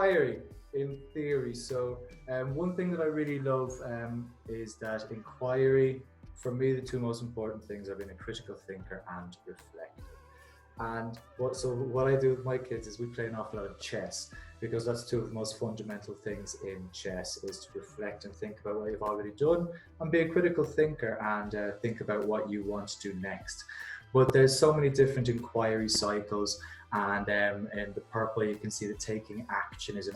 inquiry in theory. So one thing that I really love is that inquiry, for me, the two most important things are being a critical thinker and reflective. And what I do with my kids is we play an awful lot of chess, because that's two of the most fundamental things in chess, is to reflect and think about what you've already done and be a critical thinker and think about what you want to do next. But there's so many different inquiry cycles, and in the purple you can see that taking action is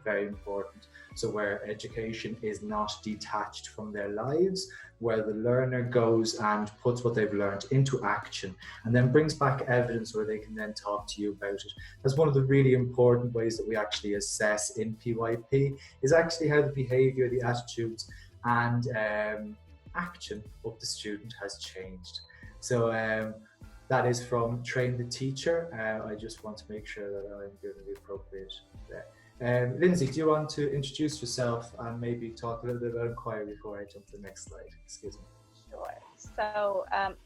very important. So where education is not detached from their lives, where the learner goes and puts what they've learned into action and then brings back evidence where they can then talk to you about it. That's one of the really important ways that we actually assess in PYP, is actually how the behaviour, the attitudes and action of the student has changed. So that is from Train the Teacher. I just want to make sure that I'm giving the appropriate there. Lindsay, do you want to introduce yourself and maybe talk a little bit about inquiry before I jump to the next slide? Excuse me. Sure. So I'm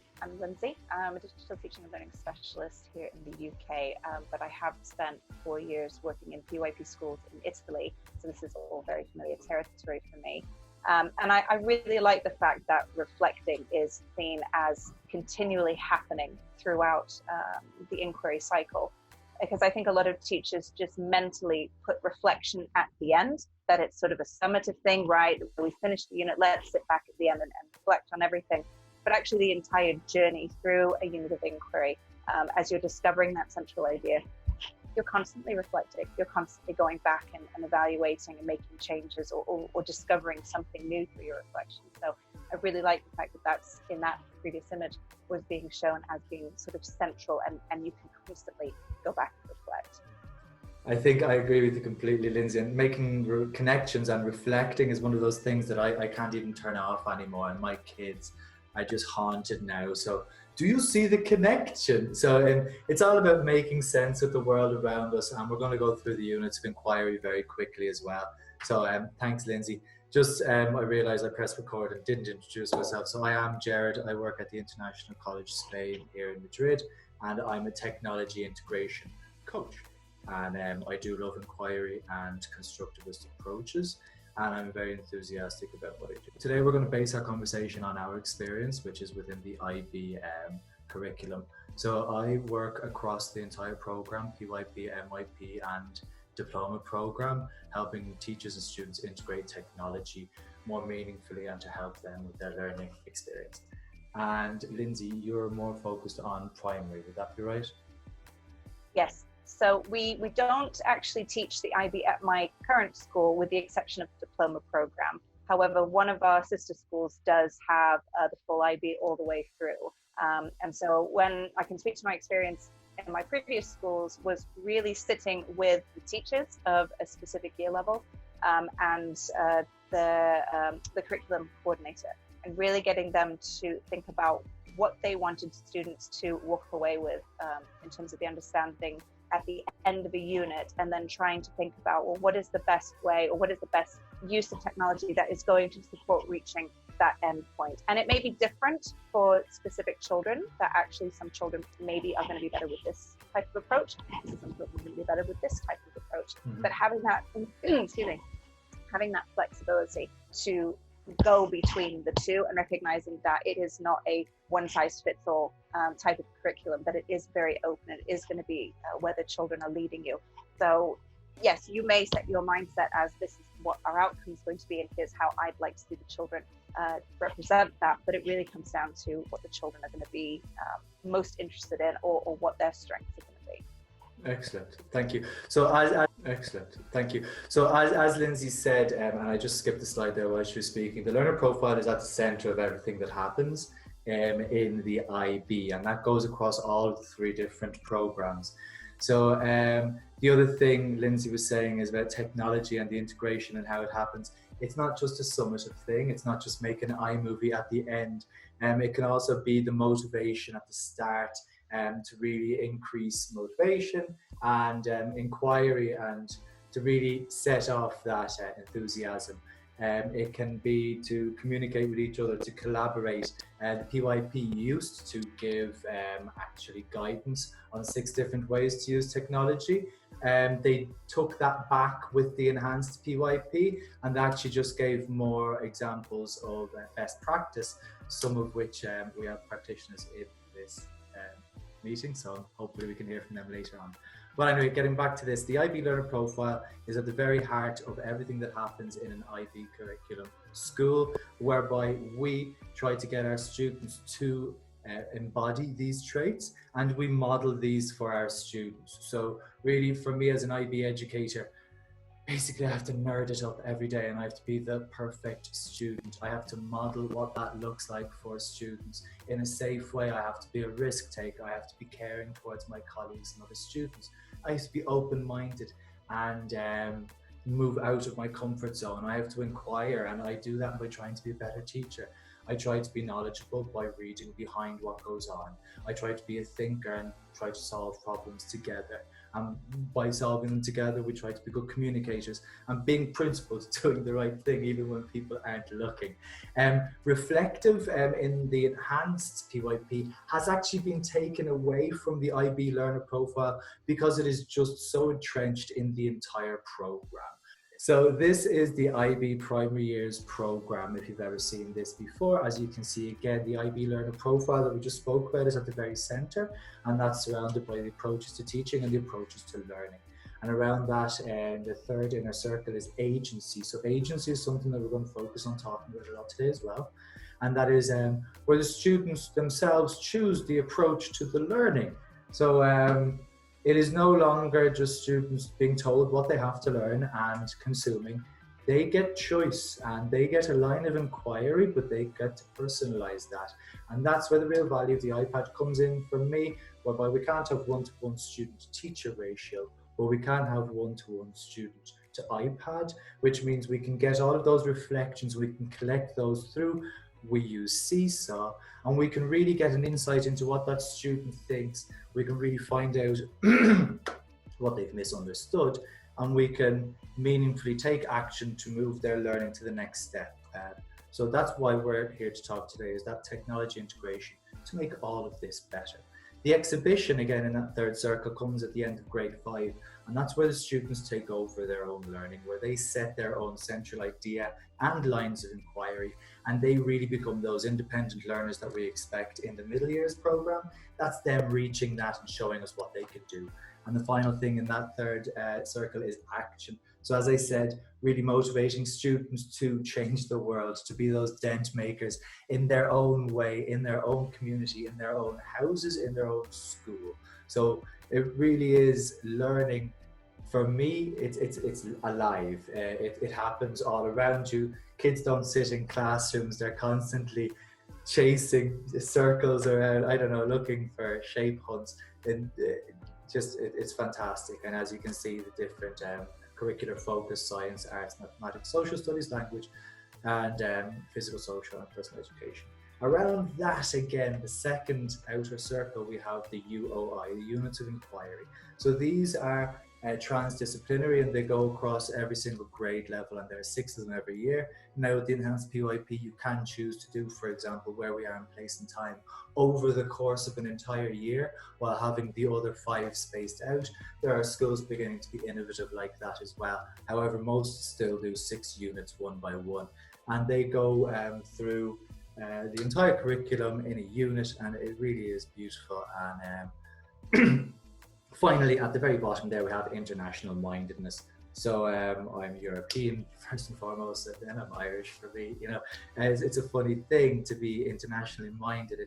Lindsay. I'm a digital teaching and learning specialist here in the UK, but I have spent 4 years working in PYP schools in Italy, so this is all very familiar territory for me. And I really like the fact that reflecting is seen as continually happening throughout the inquiry cycle, because I think a lot of teachers just mentally put reflection at the end, that it's sort of a summative thing, right? We finished the unit, let's sit back at the end and reflect on everything. But actually the entire journey through a unit of inquiry, as you're discovering that central idea, you're constantly reflecting, you're constantly going back and evaluating and making changes or discovering something new through your reflection. So I really like the fact that that's, in that previous image, was being shown as being sort of central, and you can constantly go back and reflect. I think I agree with you completely, Lindsay, and making connections and reflecting is one of those things that I can't even turn off anymore, and my kids are just haunted now. So do you see the connection? So it's all about making sense of the world around us, and we're going to go through the units of inquiry very quickly as well. So thanks, Lindsay. Just I realised I pressed record and didn't introduce myself. So I am Jared. I work at the International College Spain here in Madrid, and I'm a technology integration coach. And I do love inquiry and constructivist approaches, and I'm very enthusiastic about what I do. Today we're going to base our conversation on our experience, which is within the IB curriculum. So I work across the entire program, PYP, MYP and diploma program, helping teachers and students integrate technology more meaningfully and to help them with their learning experience. And Lindsay, you're more focused on primary, would that be right? Yes. So we don't actually teach the IB at my current school, with the exception of the diploma program. However, one of our sister schools does have the full IB all the way through. And so when I can speak to my experience in my previous schools, was really sitting with the teachers of a specific year level and the curriculum coordinator, and really getting them to think about what they wanted students to walk away with in terms of the understanding at the end of a unit, and then trying to think about, well, what is the best way, or what is the best use of technology that is going to support reaching that end point. And it may be different for specific children, that actually some children maybe are going to be better with this type of approach, some children are going to be better with this type of approach. But having that, excuse me, having that flexibility to go between the two, and recognizing that it is not a one-size-fits-all type of curriculum, that it is very open, and it is going to be where the children are leading you. So yes, you may set your mindset as, this is what our outcome is going to be, and here's how I'd like to see the children represent that, but it really comes down to what the children are going to be most interested in, or what their strengths are going to be. Excellent, thank you. So excellent, thank you. So as Lindsay said, and I just skipped the slide there while she was speaking, the learner profile is at the center of everything that happens in the IB, and that goes across all three different programs. So the other thing Lindsay was saying is about technology and the integration and how it happens. It's not just a summative thing, it's not just make an iMovie at the end. It can also be the motivation at the start to really increase motivation and inquiry, and to really set off that enthusiasm. It can be to communicate with each other, to collaborate. The PYP used to give actually guidance on 6 different ways to use technology. They took that back with the enhanced PYP and actually just gave more examples of best practice, some of which we have practitioners in this meeting, so hopefully we can hear from them later on. But anyway, getting back to this, the IB Learner Profile is at the very heart of everything that happens in an IB curriculum school, whereby we try to get our students to embody these traits, and we model these for our students. So really, for me as an IB educator, basically I have to nerd it up every day, and I have to be the perfect student. I have to model what that looks like for students in a safe way. I have to be a risk taker. I have to be caring towards my colleagues and other students. I have to be open-minded and move out of my comfort zone. I have to inquire, and I do that by trying to be a better teacher. I try to be knowledgeable by reading behind what goes on. I try to be a thinker and try to solve problems together. And by solving them together, we try to be good communicators, and being principled, doing the right thing even when people aren't looking. Reflective in the enhanced PYP has actually been taken away from the IB Learner Profile because it is just so entrenched in the entire program. So this is the IB Primary Years program, if you've ever seen this before. As you can see, again, the IB Learner Profile that we just spoke about is at the very center, and that's surrounded by the approaches to teaching and the approaches to learning. And around that, the third inner circle is agency. So agency is something that we're going to focus on talking about a lot today as well. And that is where the students themselves choose the approach to the learning. So it is no longer just students being told what they have to learn and consuming. They get choice and they get a line of inquiry, but they get to personalize that. And that's where the real value of the iPad comes in for me, whereby we can't have one-to-one student-teacher ratio, but we can have one-to-one student to iPad, which means we can get all of those reflections, we can collect those through. We use Seesaw, and we can really get an insight into what that student thinks. We can really find out what they've misunderstood, and we can meaningfully take action to move their learning to the next step. So that's why we're here to talk today, is that technology integration to make all of this better. The exhibition, again, in that third circle comes at the end of grade 5, and that's where the students take over their own learning, where they set their own central idea and lines of inquiry, and they really become those independent learners that we expect in the middle years program. That's them reaching that and showing us what they can do. And the final thing in that third circle is action. So as I said, really motivating students to change the world, to be those dent makers in their own way, in their own community, in their own houses, in their own school. So it really is learning. For me, it's alive. It happens all around you. Kids don't sit in classrooms. They're constantly chasing circles around, I don't know, looking for shape hunts. And it's fantastic. And as you can see, the different curricular focus: science, arts, mathematics, social studies, language, and physical, social, and personal education. Around that, again, the second outer circle, we have the UOI, the units of inquiry. So these are transdisciplinary, and they go across every single grade level, and there are 6 of them every year. Now with the enhanced PYP, you can choose to do, for example, where we are in place and time over the course of an entire year, while having the other 5 spaced out. There are schools beginning to be innovative like that as well. However, most still do 6 units one by one, and they go through the entire curriculum in a unit, and it really is beautiful. And finally, at the very bottom there, we have international mindedness. So I'm European first and foremost, and then I'm Irish. For me, you know, it's a funny thing to be internationally minded.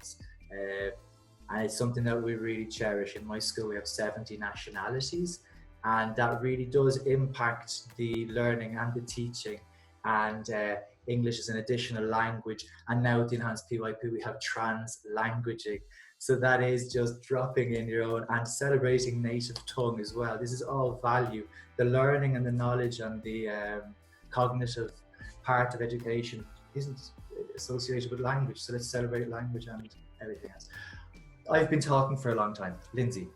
And it's something that we really cherish. In my school, we have 70 nationalities, and that really does impact the learning and the teaching. And English is an additional language, and now with the enhanced PYP, we have trans-languaging. So that is just dropping in your own and celebrating native tongue as well. This is all value. The learning and the knowledge and the cognitive part of education isn't associated with language. So let's celebrate language and everything else. I've been talking for a long time. Lindsay.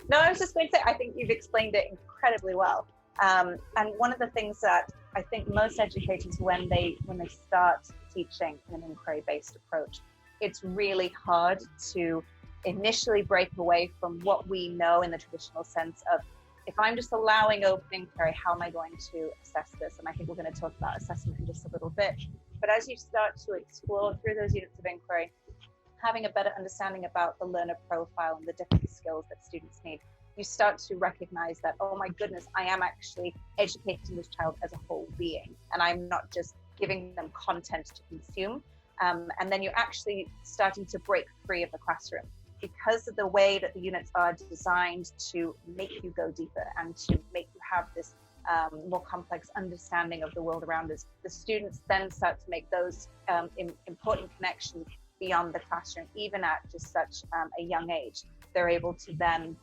No, I was just going to say, I think you've explained it incredibly well. And one of the things that I think most educators, when they start teaching an inquiry-based approach, it's really hard to initially break away from what we know in the traditional sense of, if I'm just allowing open inquiry, how am I going to assess this? And I think we're going to talk about assessment in just a little bit. But as you start to explore through those units of inquiry, having a better understanding about the learner profile and the different skills that students need, you start to recognize that, oh my goodness, I am actually educating this child as a whole being, and I'm not just giving them content to consume. And then you're actually starting to break free of the classroom, because of the way that the units are designed to make you go deeper and to make you have this more complex understanding of the world around us. The students then start to make those important connections beyond the classroom, even at just such a young age. They're able to then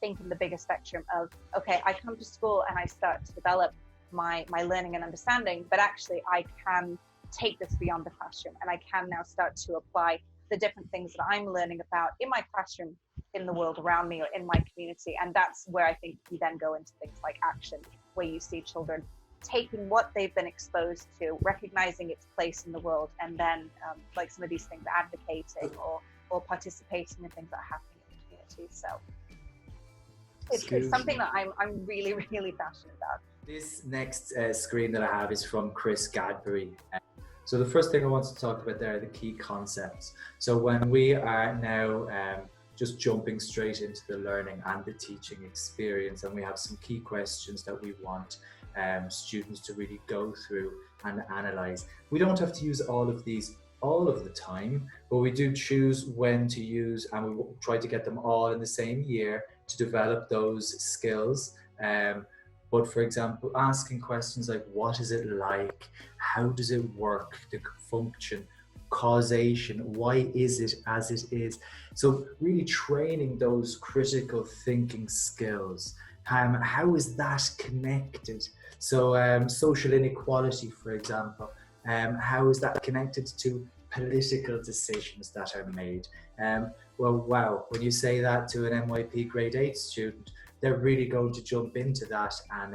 think in the bigger spectrum of, okay, I come to school and I start to develop my learning and understanding, but actually I can take this beyond the classroom, and I can now start to apply the different things that I'm learning about in my classroom, in the world around me, or in my community. And that's where I think you then go into things like action, where you see children taking what they've been exposed to, recognizing its place in the world, and then like some of these things, advocating or participating in things that are happening in the community. So it's something that I'm really, really passionate about. This next screen that I have is from Chris Gadbury. So the first thing I want to talk about there are the key concepts. So when we are now just jumping straight into the learning and the teaching experience, and we have some key questions that we want students to really go through and analyze. We don't have to use all of these all of the time, but we do choose when to use, and we try to get them all in the same year to develop those skills. But for example, asking questions like, what is it like? How does it work? The function, causation, why is it as it is? So really training those critical thinking skills. How is that connected? So social inequality, for example, how is that connected to political decisions that are made? Well, wow, when you say that to an NYP grade 8 student, they're really going to jump into that, and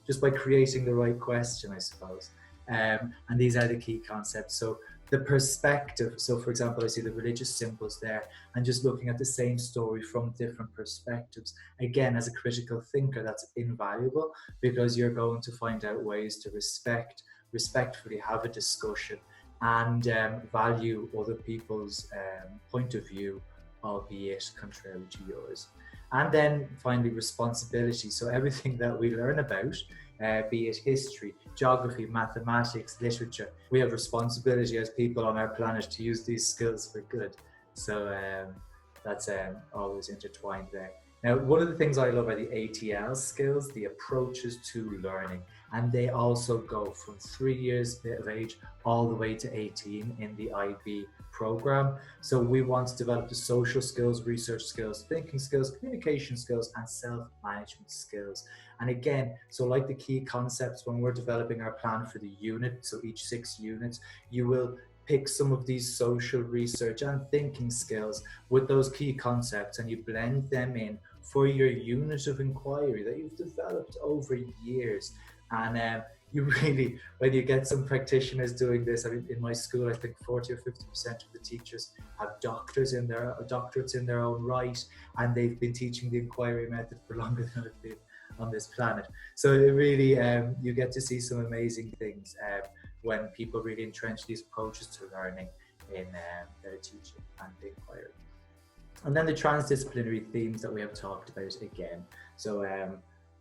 just by creating the right question, I suppose. And these are the key concepts. So the perspective, so for example, I see the religious symbols there, and just looking at the same story from different perspectives. Again, as a critical thinker, that's invaluable, because you're going to find out ways to respectfully have a discussion and value other people's point of view, albeit contrary to yours. And then finally, responsibility. So everything that we learn about, be it history, geography, mathematics, literature, we have responsibility as people on our planet to use these skills for good. So that's always intertwined there. Now, one of the things I love are the ATL skills, the approaches to learning, and they also go from 3 years of age all the way to 18 in the IB program. So we want to develop the social skills, research skills, thinking skills, communication skills, and self-management skills. And again, so like the key concepts, when we're developing our plan for the unit, so each 6 units, you will pick some of these social research and thinking skills with those key concepts, and you blend them in for your unit of inquiry that you've developed over years. And you really, when you get some practitioners doing this, I mean, in my school, I think 40 or 50% of the teachers have doctorates in their own right, and they've been teaching the inquiry method for longer than I've been on this planet. So it really, you get to see some amazing things when people really entrench these approaches to learning in their teaching and the inquiry. And then the transdisciplinary themes that we have talked about again. So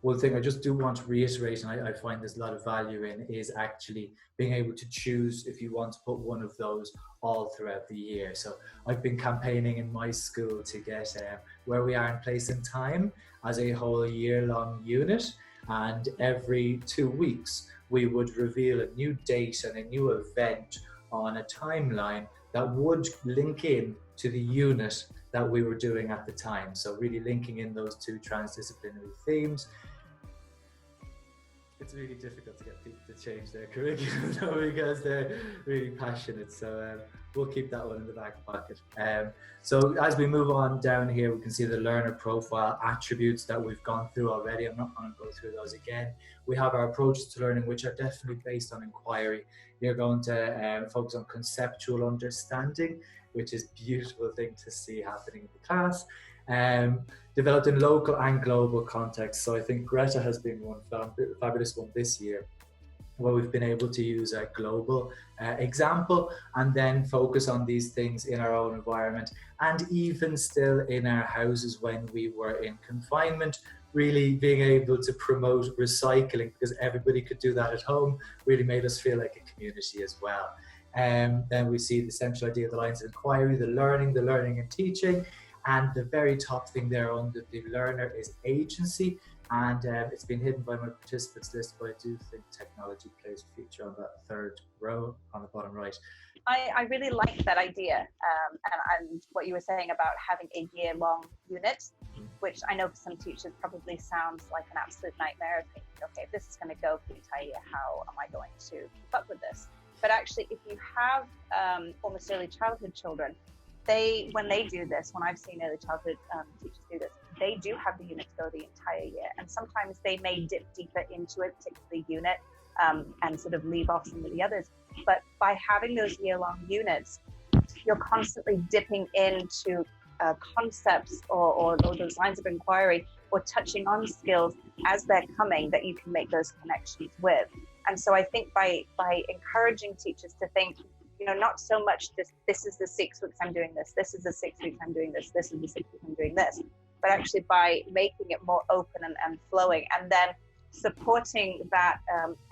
one thing I just do want to reiterate, and I find there's a lot of value in, is actually being able to choose if you want to put one of those all throughout the year. So I've been campaigning in my school to get where we are in place and time as a whole year-long unit, and every 2 weeks we would reveal a new date and a new event on a timeline that would link in to the unit that we were doing at the time. So really linking in those 2 transdisciplinary themes. It's really difficult to get people to change their curriculum though, because they're really passionate. So we'll keep that one in the back pocket. So as we move on down here, we can see the learner profile attributes that we've gone through already. I'm not going to go through those again. We have our approaches to learning, which are definitely based on inquiry. You're going to focus on conceptual understanding, which is a beautiful thing to see happening in the class. Developed in local and global context. So I think Greta has been one fabulous one this year, where we've been able to use a global example and then focus on these things in our own environment, and even still in our houses when we were in confinement, really being able to promote recycling, because everybody could do that at home, really made us feel like a community as well. Then we see the central idea of the lines of inquiry, the learning and teaching, and the very top thing there under the learner is agency. And it's been hidden by my participants list, but I do think technology plays a feature on that third row on the bottom right. I really like that idea, and what you were saying about having a year-long unit, which I know for some teachers probably sounds like an absolute nightmare. Thinking, okay, if this is going to go for the entire year, how am I going to keep up with this? But actually, if you have almost early childhood children, when they do this, when I've seen early childhood teachers do this, they do have the unit go the entire year, and sometimes they may dip deeper into a particular unit and sort of leave off some of the others. But by having those year-long units, you're constantly dipping into concepts or those lines of inquiry, or touching on skills as they're coming that you can make those connections with. And so I think by encouraging teachers to think, not so much just, this is the 6 weeks I'm doing this, this is the 6 weeks I'm doing this, this is the 6 weeks I'm doing this, but actually by making it more open and flowing, and then supporting that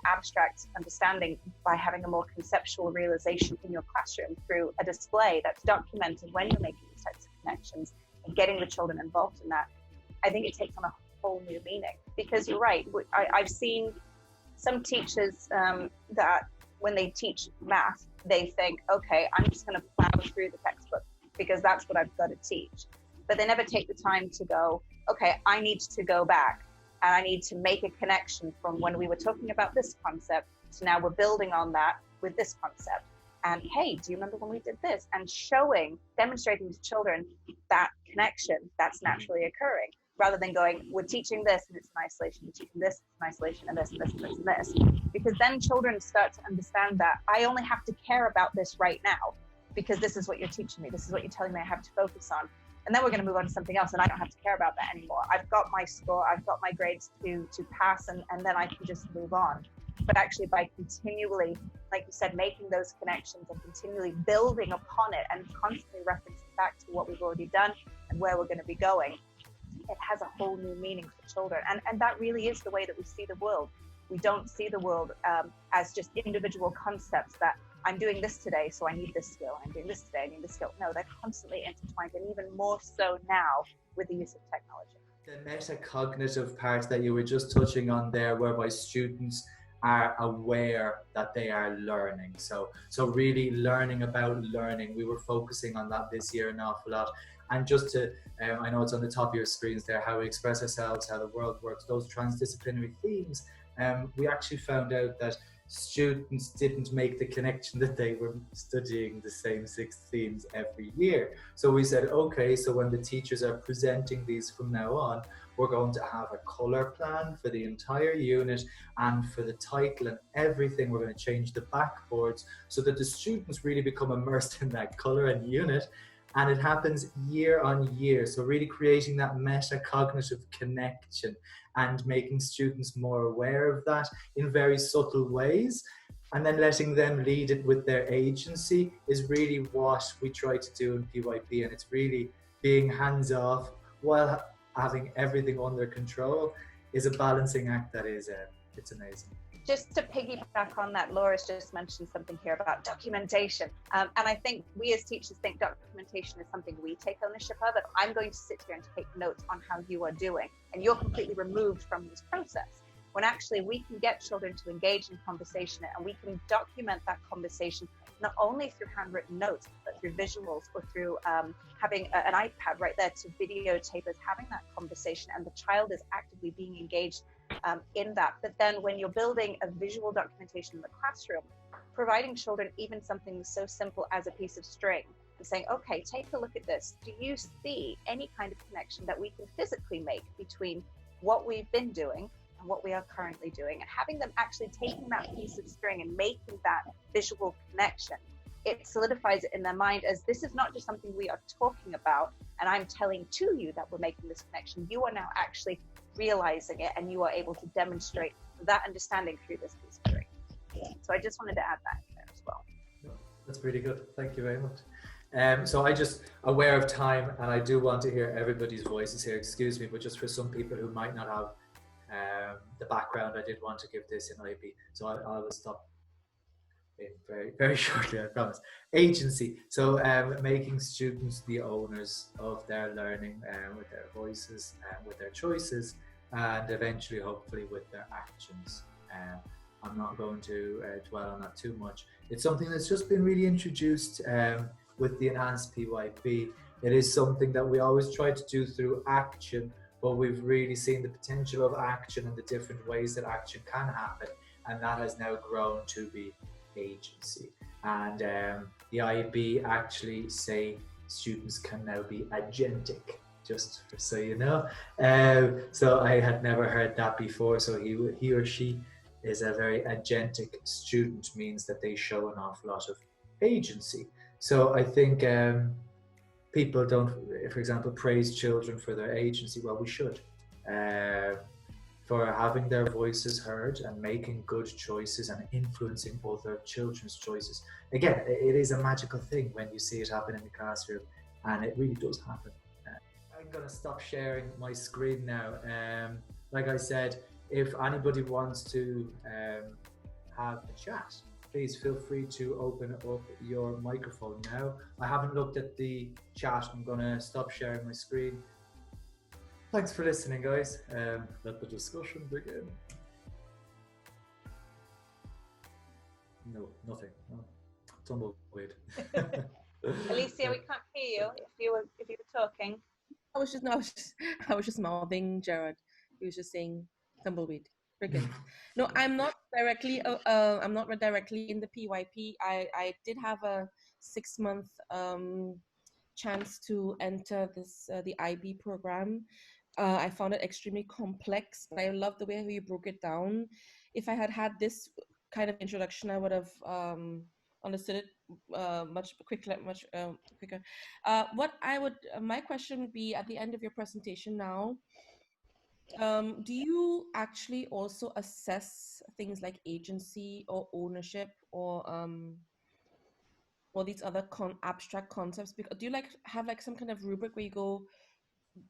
abstract understanding by having a more conceptual realization in your classroom through a display that's documented when you're making these types of connections and getting the children involved in that. I think it takes on a whole new meaning, because you're right, I've seen some teachers that when they teach math, they think, okay, I'm just going to plow through the textbook because that's what I've got to teach. But they never take the time to go, okay, I need to go back and I need to make a connection from when we were talking about this concept to now we're building on that with this concept. And hey, do you remember when we did this? And demonstrating to children that connection that's naturally occurring, rather than going, we're teaching this and it's in isolation, we're teaching this in isolation, and this and this and this and this. Because then children start to understand that I only have to care about this right now because this is what you're teaching me, this is what you're telling me I have to focus on. And then we're going to move on to something else and I don't have to care about that anymore. I've got my score, I've got my grades to pass, and then I can just move on. But actually by continually, like you said, making those connections and continually building upon it and constantly referencing back to what we've already done and where we're going to be going, it has a whole new meaning for children. And that really is the way that we see the world. We don't see the world as just individual concepts that I'm doing this today, so I need this skill. I'm doing this today, I need this skill. No, they're constantly intertwined, and even more so now with the use of technology. The metacognitive part that you were just touching on there, whereby students are aware that they are learning. So really learning about learning. We were focusing on that this year an awful lot. And just to, I know it's on the top of your screens there, how we express ourselves, how the world works, those transdisciplinary themes. We actually found out that students didn't make the connection that they were studying the same 6 themes every year. So we said, okay, so when the teachers are presenting these from now on, we're going to have a colour plan for the entire unit, and for the title and everything, we're going to change the backboards so that the students really become immersed in that colour and unit. And it happens year on year. So really creating that metacognitive connection and making students more aware of that in very subtle ways, and then letting them lead it with their agency is really what we try to do in PYP. And it's really being hands off while having everything under control is a balancing act that is, it's amazing. Just to piggyback on that, Laura's just mentioned something here about documentation. And I think we as teachers think documentation is something we take ownership of. If I'm going to sit here and take notes on how you are doing, and you're completely removed from this process, when actually we can get children to engage in conversation, and we can document that conversation not only through handwritten notes, but through visuals, or through having an iPad right there to videotape us having that conversation, and the child is actively being engaged in that. But then when you're building a visual documentation in the classroom, providing children even something so simple as a piece of string and saying, okay, take a look at this. Do you see any kind of connection that we can physically make between what we've been doing and what we are currently doing? And having them actually taking that piece of string and making that visual connection, it solidifies it in their mind as this is not just something we are talking about and I'm telling to you that we're making this connection. You are now actually realizing it, and you are able to demonstrate that understanding through this piece of string. So I just wanted to add that in there as well. That's really good. Thank you very much. So I just aware of time, and I do want to hear everybody's voices here. Excuse me, but just for some people who might not have the background, I did want to give this in IB. So I will stop in very, very shortly, I promise. Agency. So making students the owners of their learning with their voices, with their choices, and eventually, hopefully, with their actions. I'm not going to dwell on that too much. It's something that's just been really introduced with the enhanced PYP. It is something that we always try to do through action, but we've really seen the potential of action and the different ways that action can happen, and that has now grown to be agency. And the IB actually say students can now be agentic, just so you know. So I had never heard that before. So he or she is a very agentic student, means that they show an awful lot of agency. So I think people don't, for example, praise children for their agency. Well, we should. For having their voices heard and making good choices and influencing other children's choices. Again, it is a magical thing when you see it happen in the classroom, and it really does happen. I'm going to stop sharing my screen now. Like I said, if anybody wants to have a chat, please feel free to open up your microphone now. I haven't looked at the chat. I'm going to stop sharing my screen. Thanks for listening, guys. Let the discussion begin. No, nothing. No. Tumbleweed. Alicia, we can't hear you if you were talking. I was just mouthing Jared. He was just saying tumbleweed. Friggin'. No, I'm not directly in the PYP. I did have a 6-month chance to enter this the IB program. I found it extremely complex, but I love the way how you broke it down. If I had had this kind of introduction, I would have understood it much quicker. My question would be at the end of your presentation now, do you actually also assess things like agency or ownership or these other abstract concepts? Because do you have some kind of rubric where you go,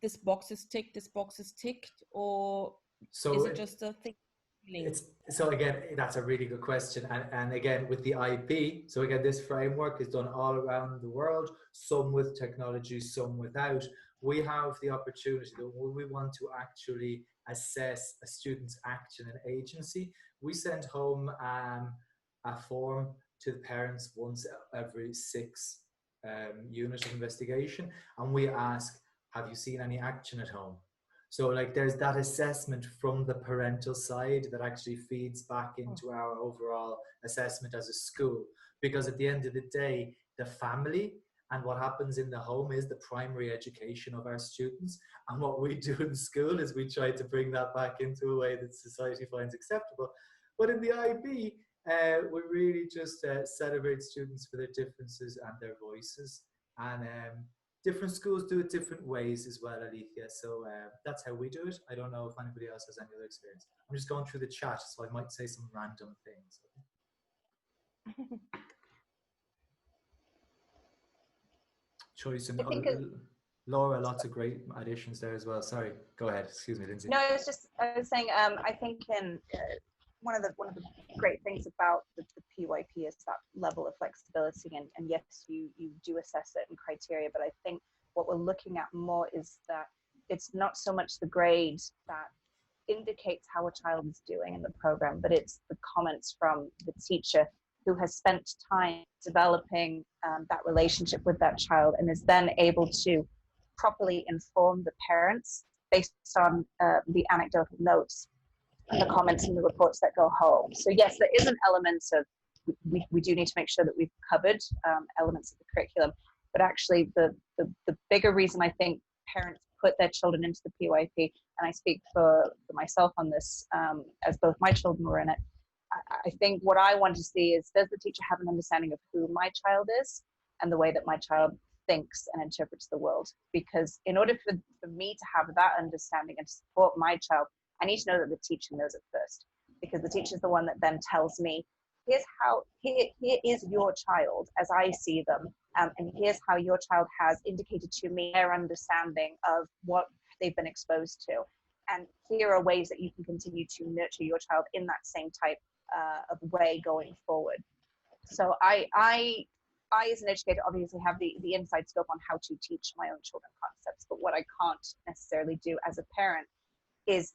this box is ticked, this box is ticked, or is it just a thing? So again, that's a really good question. And again, with the IB, so again, this framework is done all around the world, some with technology, some without. We have the opportunity that when we want to actually assess a student's action and agency, we send home a form to the parents once every 6 unit of investigation, and we ask, have you seen any action at home? So there's that assessment from the parental side that actually feeds back into our overall assessment as a school. Because at the end of the day, the family and what happens in the home is the primary education of our students. And what we do in school is we try to bring that back into a way that society finds acceptable. But in the IB, we really just celebrate students for their differences and their voices. And different schools do it different ways as well, Alethea. So that's how we do it. I don't know if anybody else has any other experience. I'm just going through the chat, so I might say some random things. Choice and Laura, lots of great additions there as well. Sorry, go ahead. Excuse me, Lindsay. No, I was saying, I think one of the great things about the PYP is that level of flexibility, and yes, you do assess certain criteria, but I think what we're looking at more is that it's not so much the grade that indicates how a child is doing in the program, but it's the comments from the teacher who has spent time developing that relationship with that child and is then able to properly inform the parents based on the anecdotal notes and the comments and the reports that go home. So yes, there is an element of, we do need to make sure that we've covered elements of the curriculum, but actually the bigger reason I think parents put their children into the PYP, and I speak for myself on this, as both my children were in it, I think what I want to see is, does the teacher have an understanding of who my child is and the way that my child thinks and interprets the world? Because in order for me to have that understanding and to support my child, I need to know that the teacher knows it first, because the teacher is the one that then tells me, here is your child as I see them, and here's how your child has indicated to me their understanding of what they've been exposed to, and here are ways that you can continue to nurture your child in that same type of way going forward. So I as an educator obviously have the inside scope on how to teach my own children concepts, but what I can't necessarily do as a parent is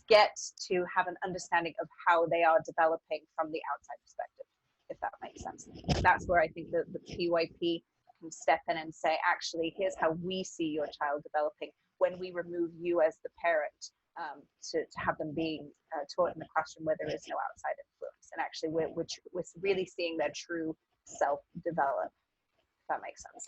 get to have an understanding of how they are developing from the outside perspective, if that makes sense. That's where I think the PYP can step in and say, actually, here's how we see your child developing when we remove you as the parent, to have them being taught in the classroom where there is no outside influence. And actually, we're really seeing their true self develop, if that makes sense.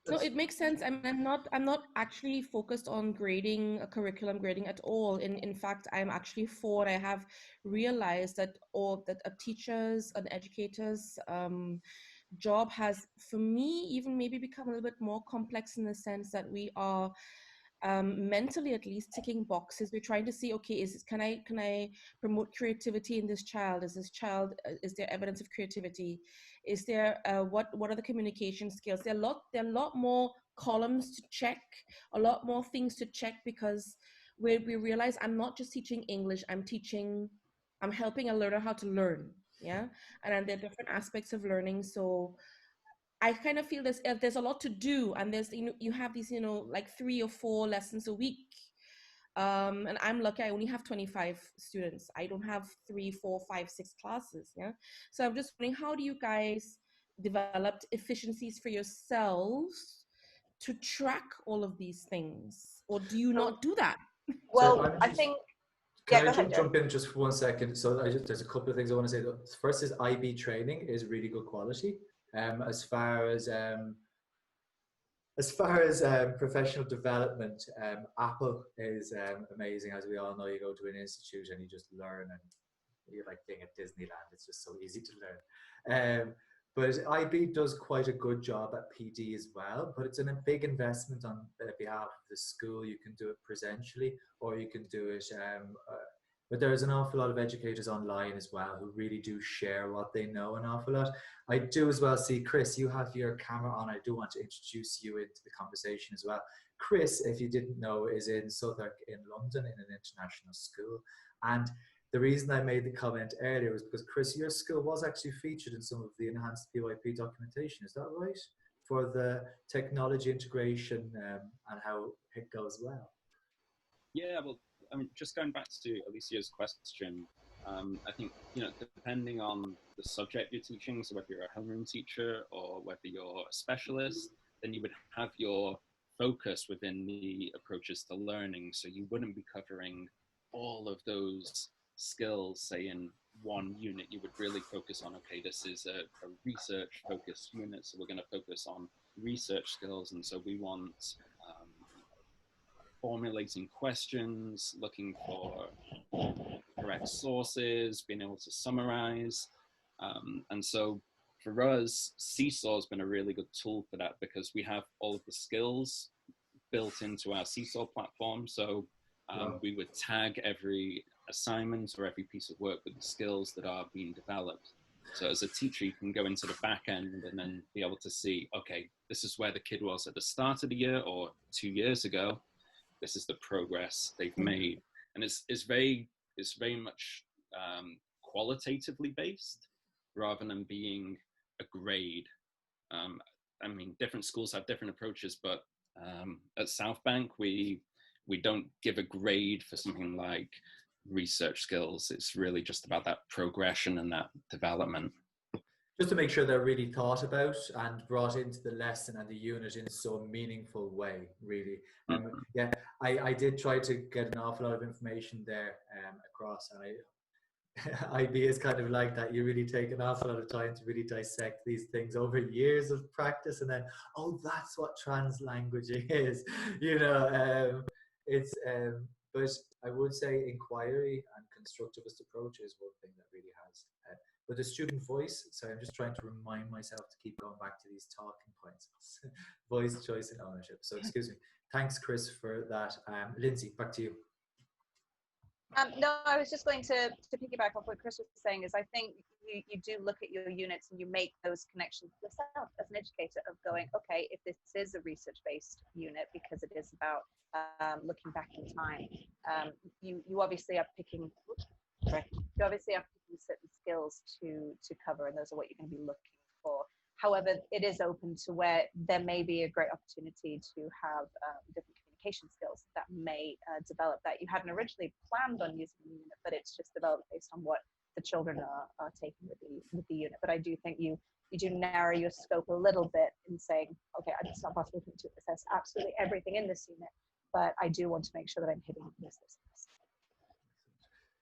No, it makes sense. I mean, I'm not actually focused on grading a curriculum grading at all. In fact, I'm actually for, I have realized that a teacher's, an educator's job has, for me, even maybe become a little bit more complex in the sense that we are mentally at least ticking boxes. We're trying to see, okay, can I promote creativity in this child? Is there evidence of creativity? Is there what are the communication skills? There are a lot more columns to check, a lot more things to check, because we realize I'm not just teaching English, I'm helping a learner how to learn. Yeah. And then there are different aspects of learning. So I kind of feel there's a lot to do, and there's, you have these, like 3 or 4 lessons a week, and I'm lucky I only have 25 students. I don't have 3, 4, 5, 6 classes. Yeah, so I'm just wondering, how do you guys developed efficiencies for yourselves to track all of these things, or do you not do that? Well, I think. Can I jump in just for 1 second? So there's a couple of things I want to say. First is IB training is really good quality. As far as professional development, Apple is amazing. As we all know, you go to an institute and you just learn, and you're like being at Disneyland. It's just so easy to learn. But IB does quite a good job at PD as well, but it's a big investment on behalf of the school. You can do it presentially, or you can do it, but there's an awful lot of educators online as well who really do share what they know an awful lot. I do as well see, Chris, you have your camera on. I do want to introduce you into the conversation as well. Chris, if you didn't know, is in Southwark in London in an international school. And the reason I made the comment earlier was because, Chris, your school was actually featured in some of the enhanced PYP documentation. Is that right? For the technology integration and how it goes well. Yeah, well, I mean, just going back to Alicia's question, I think, depending on the subject you're teaching, so whether you're a homeroom teacher or whether you're a specialist, then you would have your focus within the approaches to learning. So you wouldn't be covering all of those skills, say, in one unit. You would really focus on, okay, this is a research focused unit, so we're going to focus on research skills. And so we want formulating questions, looking for correct sources, being able to summarize. And so for us, Seesaw has been a really good tool for that, because we have all of the skills built into our Seesaw platform. So we would tag every assignment or every piece of work with the skills that are being developed. So as a teacher, you can go into the back end and then be able to see, okay, this is where the kid was at the start of the year or 2 years ago. This is the progress they've made. And it's very much qualitatively based rather than being a grade. I mean, different schools have different approaches, but at South Bank, we don't give a grade for something like research skills. It's really just about that progression and that development. Just to make sure they're really thought about and brought into the lesson and the unit in so meaningful way, really. Yeah, I did try to get an awful lot of information there across, and IB is kind of like that. You really take an awful lot of time to really dissect these things over years of practice, and then, oh, that's what trans languaging is. You know, but I would say inquiry and constructivist approach is one thing that really has. But the student voice, so I'm just trying to remind myself to keep going back to these talking points. Voice, choice, and ownership. So excuse me. Thanks, Chris, for that. Lindsay, back to you. No, I was just going to piggyback off what Chris was saying. Is I think you do look at your units and you make those connections yourself as an educator of going, okay, if this is a research-based unit because it is about looking back in time, you obviously are picking. You obviously are picking certain skills to cover, and those are what you're going to be looking for. However, it is open to where there may be a great opportunity to have different communication skills that may develop that you hadn't originally planned on using the unit, but it's just developed based on what the children are taking with the unit. But I do think you do narrow your scope a little bit in saying, okay, it's not possible to assess absolutely everything in this unit, but I do want to make sure that I'm hitting this.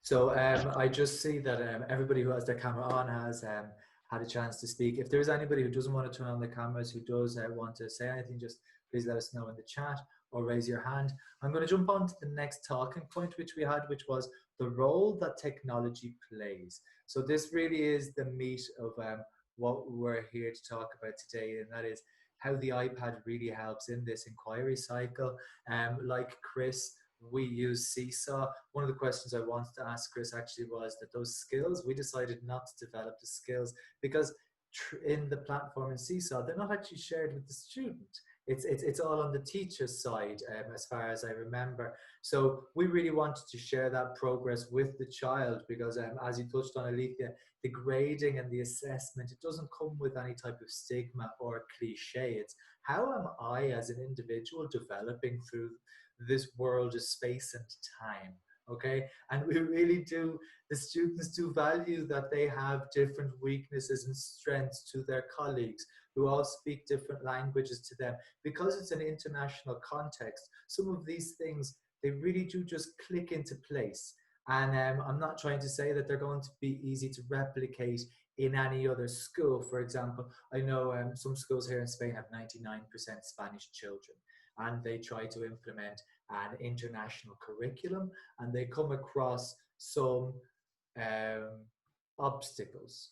So I just see that everybody who has their camera on has had a chance to speak. If there's anybody who doesn't want to turn on the cameras, who does want to say anything, just please let us know in the chat or raise your hand. I'm going to jump on to the next talking point which we had, which was the role that technology plays. So this really is the meat of what we're here to talk about today, and that is how the iPad really helps in this inquiry cycle. Like Chris, we use Seesaw. One of the questions I wanted to ask Chris actually was that those skills, we decided not to develop the skills because in the platform in Seesaw, they're not actually shared with the student. It's all on the teacher's side, as far as I remember. So we really wanted to share that progress with the child because, as you touched on, Alethea, the grading and the assessment, it doesn't come with any type of stigma or cliche. It's how am I as an individual developing through this world of space and time, okay? And we really do, the students do value that they have different weaknesses and strengths to their colleagues who all speak different languages to them. Because it's an international context, some of these things, they really do just click into place. And I'm not trying to say that they're going to be easy to replicate in any other school. For example, I know some schools here in Spain have 99% Spanish children, and they try to implement an international curriculum, and they come across some obstacles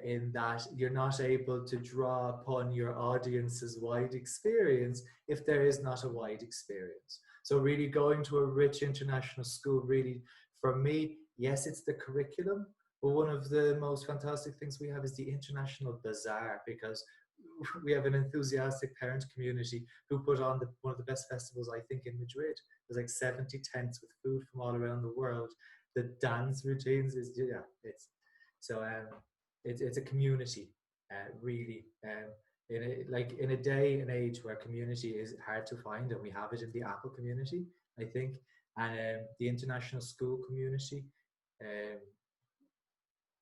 in that you're not able to draw upon your audience's wide experience if there is not a wide experience. So really going to a rich international school, really, for me, yes, it's the curriculum, but one of the most fantastic things we have is the international bazaar, because we have an enthusiastic parent community who put on one of the best festivals, I think, in Madrid. There's like 70 tents with food from all around the world. The dance routines is, yeah, it's a community, really. In a day and age where community is hard to find, and we have it in the Apple community, I think, and the international school community.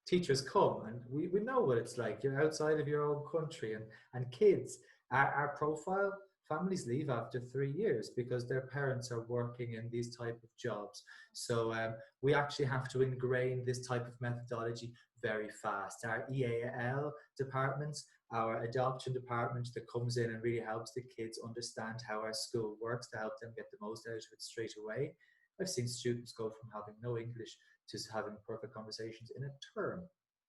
Teachers come, and we know what it's like. You're outside of your own country, and kids, our profile, families leave after 3 years because their parents are working in these type of jobs. So we actually have to ingrain this type of methodology very fast. Our EAL departments, our adoption department that comes in and really helps the kids understand how our school works to help them get the most out of it straight away. I've seen students go from having no English to having perfect conversations in a term,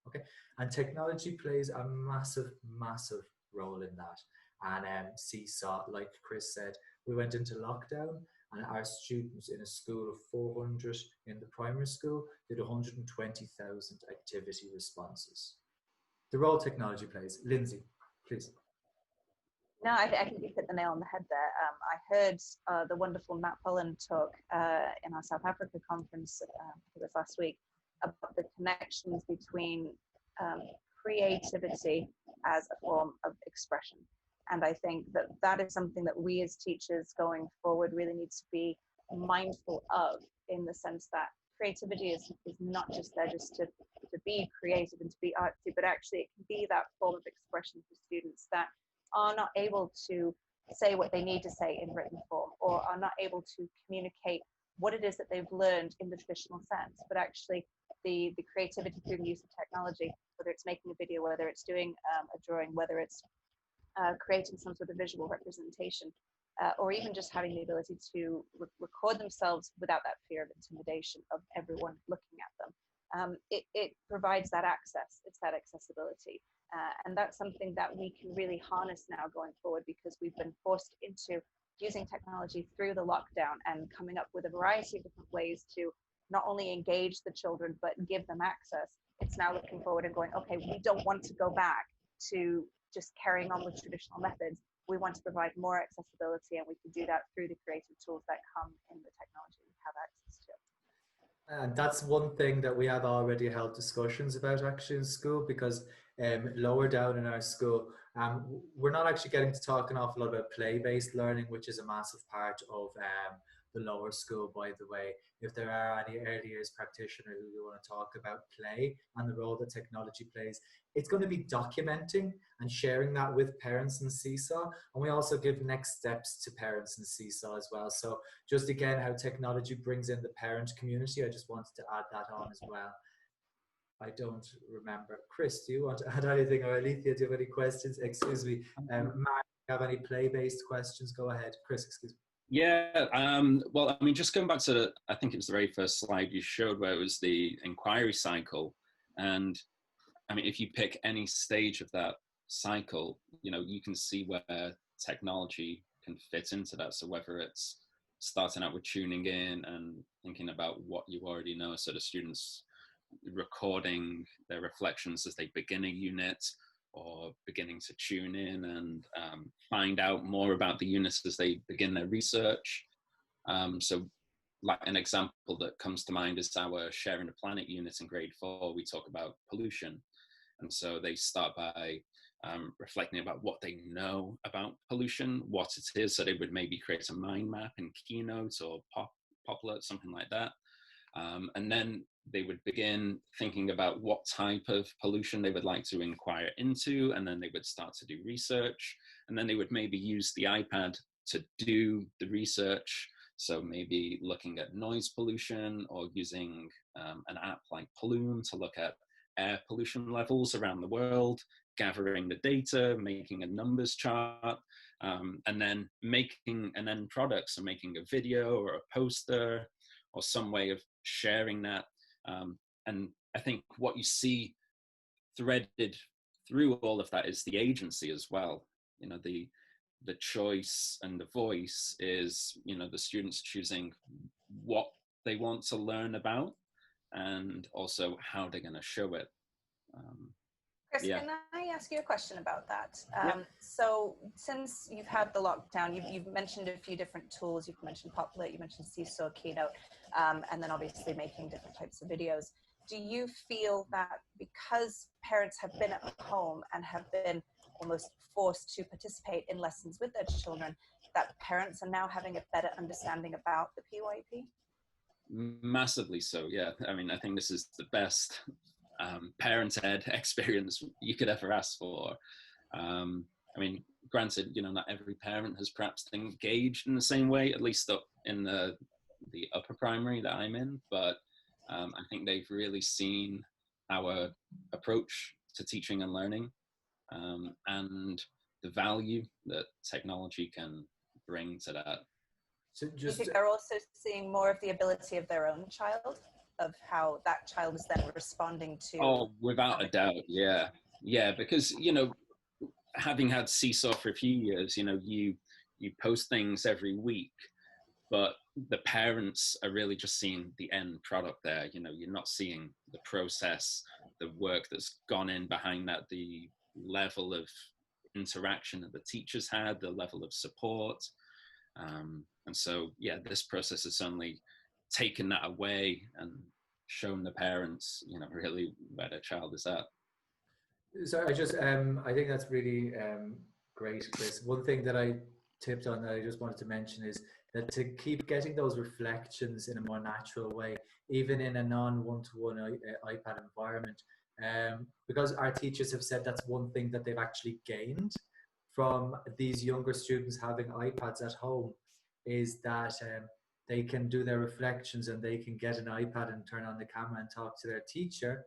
okay? And technology plays a massive, massive role in that. And Seesaw, like Chris said, we went into lockdown, and our students in a school of 400 in the primary school did 120,000 activity responses. The role technology plays. Lindsay, please. No, I think you hit the nail on the head there. I heard the wonderful Matt Pullen talk in our South Africa conference, I think it was last week, about the connections between creativity as a form of expression. And I think that is something that we as teachers going forward really need to be mindful of, in the sense that creativity is not just there just to be creative and to be artsy, but actually it can be that form of expression for students that are not able to say what they need to say in written form, or are not able to communicate what it is that they've learned in the traditional sense, but actually the creativity through the use of technology, whether it's making a video, whether it's doing a drawing, whether it's creating some sort of visual representation, or even just having the ability to record themselves without that fear of intimidation of everyone looking at them. It provides that access, it's that accessibility. And that's something that we can really harness now going forward, because we've been forced into using technology through the lockdown and coming up with a variety of different ways to not only engage the children, but give them access. It's now looking forward and going, okay, we don't want to go back to just carrying on with traditional methods. We want to provide more accessibility, and we can do that through the creative tools that come in the technology we have access to. And that's one thing that we have already held discussions about actually in school, because lower down in our school, we're not actually getting to talk an awful lot about play-based learning, which is a massive part of the lower school, by the way. If there are any early years practitioners who want to talk about play and the role that technology plays, it's going to be documenting and sharing that with parents in Seesaw. And we also give next steps to parents in Seesaw as well. So just again, how technology brings in the parent community, I just wanted to add that on as well. I don't remember. Chris, do you want to add anything? Or Alethea, do you have any questions? Excuse me. Mark, do you have any play-based questions? Go ahead. Chris, excuse me. Yeah, well, I mean, just going back to, I think it was the very first slide you showed where it was the inquiry cycle. And I mean, if you pick any stage of that cycle, you know, you can see where technology can fit into that. So whether it's starting out with tuning in and thinking about what you already know, so the students recording their reflections as they begin a unit, or beginning to tune in and find out more about the units as they begin their research. So like an example that comes to mind is our Sharing the Planet unit in grade 4. We talk about pollution. And so they start by reflecting about what they know about pollution, what it is. So they would maybe create a mind map in Keynote or Poplet, something like that. And then they would begin thinking about what type of pollution they would like to inquire into, and then they would start to do research, and then they would maybe use the iPad to do the research. So maybe looking at noise pollution, or using an app like Plume to look at air pollution levels around the world, gathering the data, making a numbers chart, and then making an end product, so making a video or a poster or some way of sharing that. And I think what you see threaded through all of that is the agency as well. You know, the choice and the voice is, you know, the students choosing what they want to learn about, and also how they're going to show it. Chris, Yeah. can I ask you a question about that? Yeah. So since you've had the lockdown, you've mentioned a few different tools. You've mentioned Poplet, you mentioned Seesaw, Keynote, and then obviously making different types of videos. Do you feel that because parents have been at home and have been almost forced to participate in lessons with their children, that parents are now having a better understanding about the PYP? Massively so, yeah. I mean, I think this is the best parent-ed experience you could ever ask for. I mean, granted, you know, not every parent has perhaps engaged in the same way, at least in the upper primary that I'm in, but I think they've really seen our approach to teaching and learning, and the value that technology can bring to that. So Do you think they're also seeing more of the ability of their own child, of how that child is then responding to? Oh, without a doubt, yeah. Yeah, because, you know, having had Seesaw for a few years, you know, you post things every week, but the parents are really just seeing the end product there. You know, you're not seeing the process, the work that's gone in behind that, the level of interaction that the teachers had, the level of support. And so, yeah, this process has certainly taken that away and shown the parents, you know, really where their child is at. So I just, I think that's really great, Chris. One thing that I tipped on that I just wanted to mention is that to keep getting those reflections in a more natural way, even in a non-one-to-one iPad environment, because our teachers have said that's one thing that they've actually gained from these younger students having iPads at home, is that they can do their reflections and they can get an iPad and turn on the camera and talk to their teacher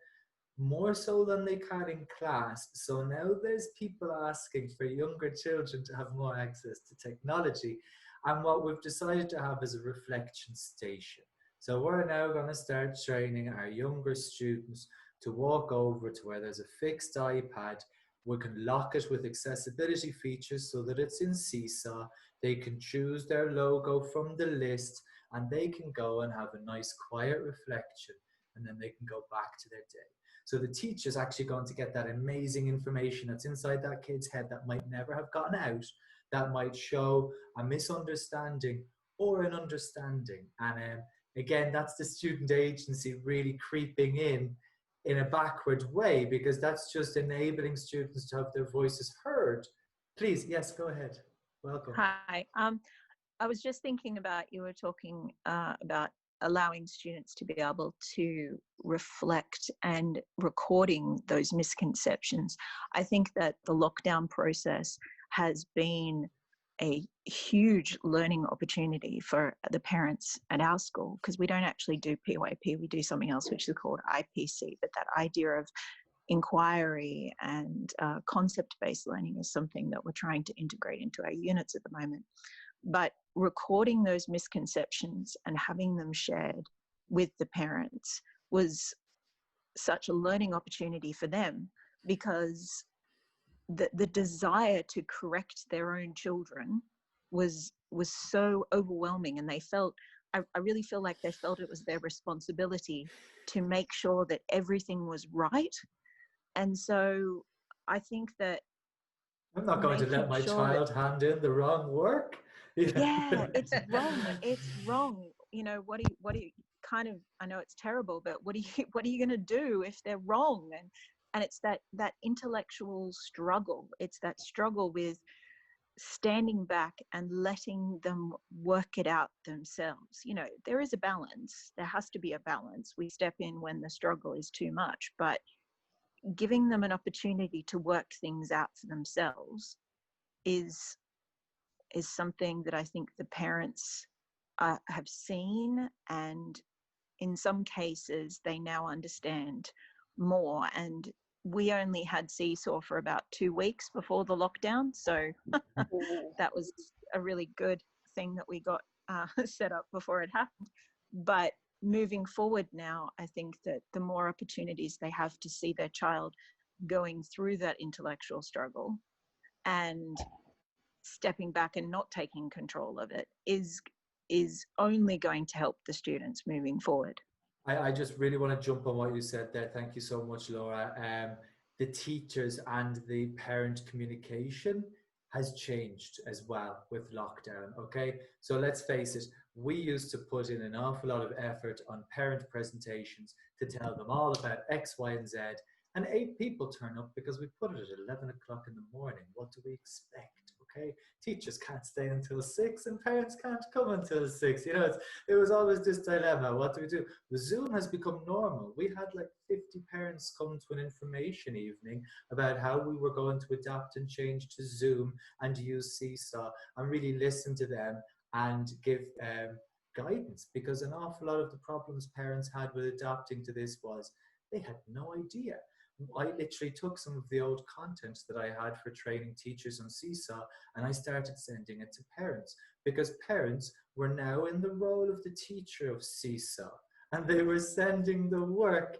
more so than they can in class. So now there's people asking for younger children to have more access to technology. And what we've decided to have is a reflection station. So we're now going to start training our younger students to walk over to where there's a fixed iPad. We can lock it with accessibility features so that it's in Seesaw. They can choose their logo from the list and they can go and have a nice quiet reflection, and then they can go back to their day. So the teacher's actually going to get that amazing information that's inside that kid's head that might never have gotten out, that might show a misunderstanding or an understanding. And again, that's the student agency really creeping in a backward way, because that's just enabling students to have their voices heard. Please, yes, go ahead. Welcome. Hi. I was just thinking about, you were talking about allowing students to be able to reflect and recording those misconceptions. I think that the lockdown process has been a huge learning opportunity for the parents at our school, because we don't actually do PYP, we do something else which is called IPC, but that idea of inquiry and concept-based learning is something that we're trying to integrate into our units at the moment. But recording those misconceptions and having them shared with the parents was such a learning opportunity for them, because the desire to correct their own children was so overwhelming, and they felt, I really feel like they felt it was their responsibility to make sure that everything was right. And so I think that I'm not going to let my child hand in the wrong work. Yeah, it's wrong. It's wrong. You know, what do you kind of, I know it's terrible, but what are you going to do if they're wrong? And it's that intellectual struggle. It's that struggle with standing back and letting them work it out themselves. You know, there is a balance. There has to be a balance. We step in when the struggle is too much, but giving them an opportunity to work things out for themselves is something that I think the parents have seen, and in some cases they now understand more. And we only had Seesaw for about 2 weeks before the lockdown, so that was a really good thing that we got set up before it happened. But moving forward now, I think that the more opportunities they have to see their child going through that intellectual struggle and stepping back and not taking control of it is only going to help the students moving forward. I just really want to jump on what you said there. Thank you so much, Laura. The teachers and the parent communication has changed as well with lockdown, okay? So let's face it, we used to put in an awful lot of effort on parent presentations to tell them all about X, Y, and Z, and 8 people turn up because we put it at 11 o'clock in the morning. What do we expect? Okay, teachers can't stay until 6 and parents can't come until 6. You know, it was always this dilemma. What do we do? The Zoom has become normal. We had like 50 parents come to an information evening about how we were going to adapt and change to Zoom and use Seesaw, and really listen to them and give guidance, because an awful lot of the problems parents had with adapting to this was they had no idea. I literally took some of the old content that I had for training teachers on Seesaw and I started sending it to parents, because parents were now in the role of the teacher of Seesaw and they were sending the work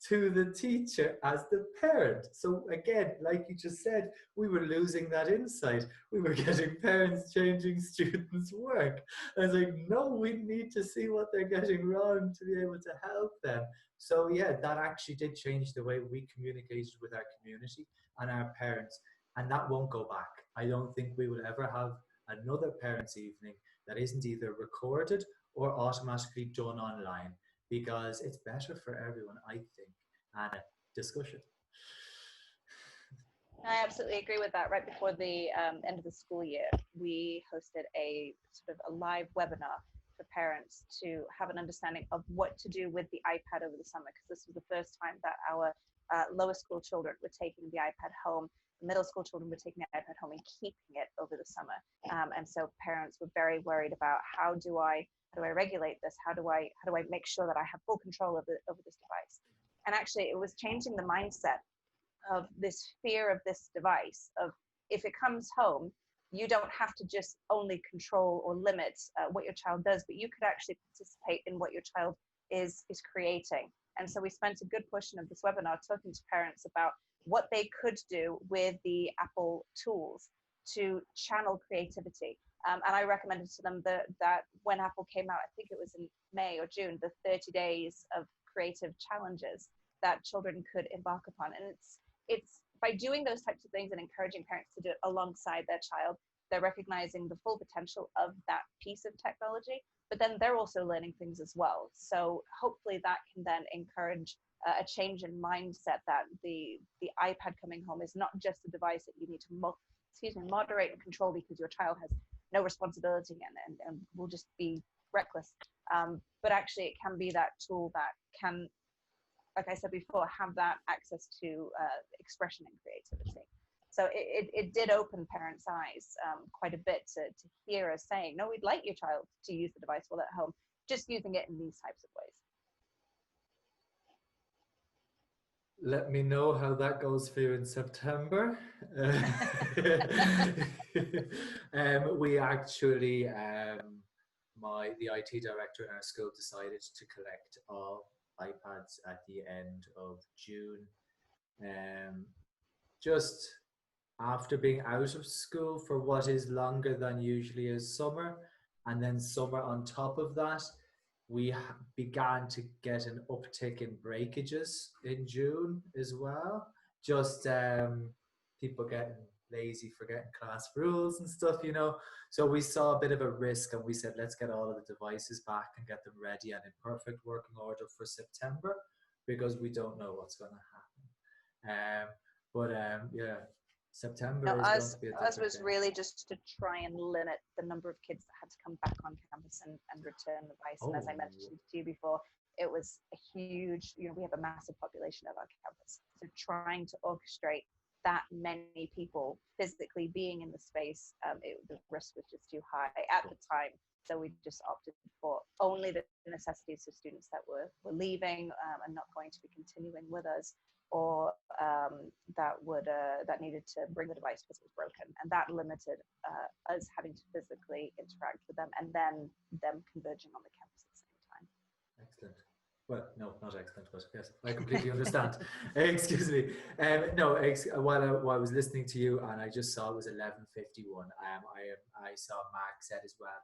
to the teacher as the parent. So again, like you just said, we were losing that insight. We were getting parents changing students' work. I was like, no, we need to see what they're getting wrong to be able to help them. So yeah, that actually did change the way we communicated with our community and our parents, and that won't go back. I don't think we will ever have another parents' evening that isn't either recorded or automatically done online, because it's better for everyone, I think. And discussion. I absolutely agree with that. Right before the end of the school year, we hosted a sort of a live webinar for parents to have an understanding of what to do with the iPad over the summer, because this was the first time that our lower school children were taking the iPad home. Middle school children were taking the iPad home and keeping it over the summer. And so parents were very worried about how do I regulate this? How do I make sure that I have full control over this device? And actually, it was changing the mindset of this fear of this device, of if it comes home, you don't have to just only control or limit what your child does, but you could actually participate in what your child is creating. And so we spent a good portion of this webinar talking to parents about what they could do with the Apple tools to channel creativity. And I recommended to them that when Apple came out, I think it was in May or June, the 30 days of creative challenges that children could embark upon. And it's by doing those types of things and encouraging parents to do it alongside their child, they're recognizing the full potential of that piece of technology, but then they're also learning things as well. So hopefully that can then encourage a change in mindset, that the iPad coming home is not just a device that you need to moderate and control because your child has no responsibility and will just be reckless. But actually it can be that tool that can, like I said before, have that access to expression and creativity. So it did open parents' eyes quite a bit to hear us saying, no, we'd like your child to use the device while at home, just using it in these types of ways. Let me know how that goes for you in September. We actually, the IT director in our school decided to collect all iPads at the end of June. Just after being out of school for what is longer than usually is summer, and then summer on top of that, we began to get an uptick in breakages in June as well. Just people getting lazy, forgetting class rules and stuff, you know. So we saw a bit of a risk, and we said, let's get all of the devices back and get them ready and in perfect working order for September, because we don't know what's going to happen. Yeah, September is going to be a different ours was thing. really just to try and limit the number of kids that had to come back on campus and return the device. And as I mentioned to you before, it was a huge, we have a massive population of our campus. So trying to orchestrate that many people physically being in the space, the risk was just too high at the time. So we just opted for only the necessities of students that were leaving and not going to be continuing with us, or that needed to bring the device because it was broken, and that limited us having to physically interact with them, and then them converging on the campus at the same time. Excellent. Well, no, not excellent, but yes, I completely understand. Excuse me. While I was listening to you, and I just saw it was 11:51. I saw Mark said as well,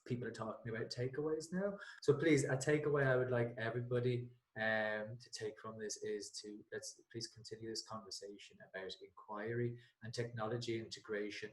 people are talking about takeaways now. So please, a takeaway I would like everybody to take from this is let's please continue this conversation about inquiry and technology integration,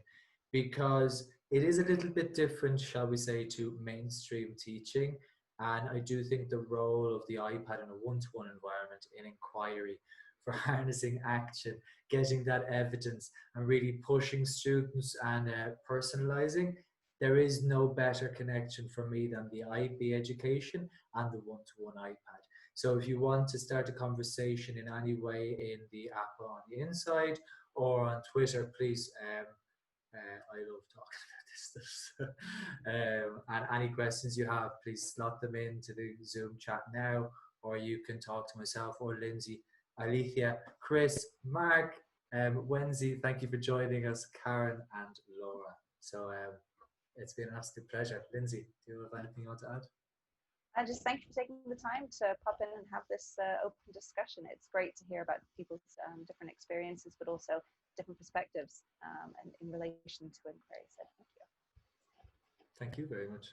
because it is a little bit different, shall we say, to mainstream teaching. And I do think the role of the iPad in a one-to-one environment in inquiry for harnessing action, getting that evidence, and really pushing students and personalizing, there is no better connection for me than the IB education and the one-to-one iPad. So if you want to start a conversation in any way in the app on the inside or on Twitter, please, I love talking about this stuff. And any questions you have, please slot them into the Zoom chat now, or you can talk to myself or Lindsay, Alethea, Chris, Mark, Wendy. Thank you for joining us, Karen and Laura. So it's been an absolute pleasure. Lindsay, do you have anything you want to add? I just thank you for taking the time to pop in and have this open discussion. It's great to hear about people's different experiences, but also different perspectives and in relation to inquiry. So thank you. Thank you very much.